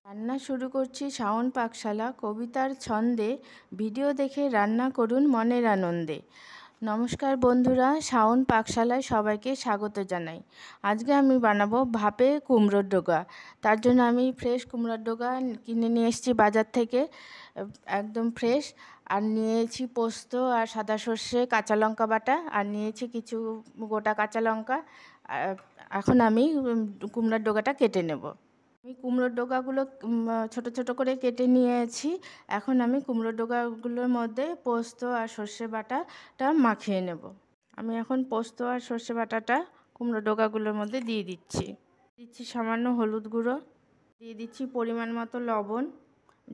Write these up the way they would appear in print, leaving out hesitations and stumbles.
রান্না শুরু করছি শাওন পাকশালা কবিতার ছন্দে। ভিডিও দেখে রান্না করুন মনের আনন্দে। নমস্কার বন্ধুরা, শাওন পাকশালায় সবাইকে স্বাগত জানাই। আজকে আমি বানাবো ভাপে কুমড়োর ডোগা। তার জন্য আমি ফ্রেশ কুমড়োর ডোগা কিনে নিয়ে এসেছি বাজার থেকে, একদম ফ্রেশ। আর নিয়েছি পোস্ত আর সাদা সর্ষে, কাঁচা লঙ্কা বাটা, আর নিয়েছি কিছু গোটা কাঁচা লঙ্কা। এখন আমি কুমড়োর ডোগাটা কেটে নেব। আমি কুমড়োর ডোগাগুলো ছোট ছোট করে কেটে নিয়েছি। এখন আমি কুমড়োর ডোগাগুলোর মধ্যে পোস্ত আর সর্ষে বাটাটা মাখিয়ে নেব। আমি এখন পোস্ত আর সর্ষে বাটাটা কুমড়োর ডোগাগুলোর মধ্যে দিয়ে দিচ্ছি সামান্য হলুদ গুঁড়ো, দিয়ে দিচ্ছি পরিমাণ মতো লবণ।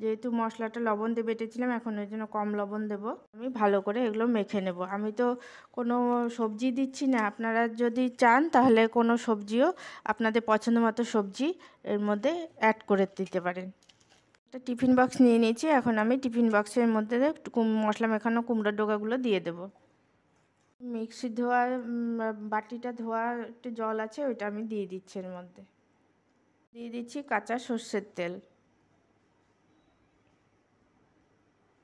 যেহেতু মশলাটা লবণ দিয়ে বেটেছিলাম, এখন ওই জন্য কম লবণ দেব। আমি ভালো করে এগুলো মেখে নেব। আমি তো কোনো সবজি দিচ্ছি না, আপনারা যদি চান তাহলে কোনো সবজিও আপনাদের পছন্দ মতো সবজি এর মধ্যে অ্যাড করে দিতে পারেন। একটা টিফিন বক্স নিয়ে নিয়েছি, এখন আমি টিফিন বক্সের মধ্যে মশলা মেখানো কুমড়োর ডোগাগুলো দিয়ে দেব। মিক্সি ধোয়া বাটিটা ধোয়া একটু জল আছে, ওইটা আমি দিয়ে দিচ্ছি। এর মধ্যে দিয়ে দিচ্ছি কাঁচা সর্ষের তেল,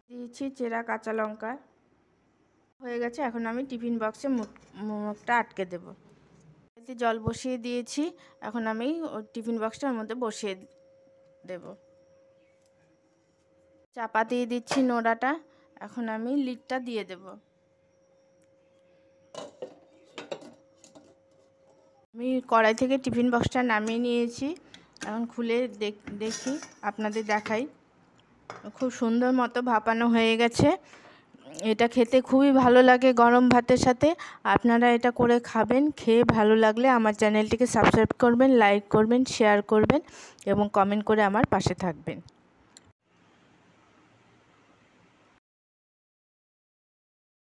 দিয়েছি চেরা কাঁচা লঙ্কা। হয়ে গেছে, এখন আমি টিফিন বক্সে মুখটা আটকে দেব। এতে জল বসিয়ে দিয়েছি, এখন আমি টিফিন বক্সটার মধ্যে বসিয়ে দেব। চাপা দিয়ে দিচ্ছি নোড়াটা, এখন আমি লিডটা দিয়ে দেব। আমি কড়াই থেকে টিফিন বক্সটা নামিয়ে নিয়েছি, এখন খুলে দেখি, আপনাদের দেখাই। খুব সুন্দর মতো ভাপানো হয়ে গেছে। এটা খেতে খুবই ভালো লাগে গরম ভাতের সাথে। আপনারা এটা করে খাবেন। খেয়ে ভালো লাগলে আমার চ্যানেলটিকে সাবস্ক্রাইব করবেন, লাইক করবেন, শেয়ার করবেন এবং কমেন্ট করে আমার পাশে থাকবেন।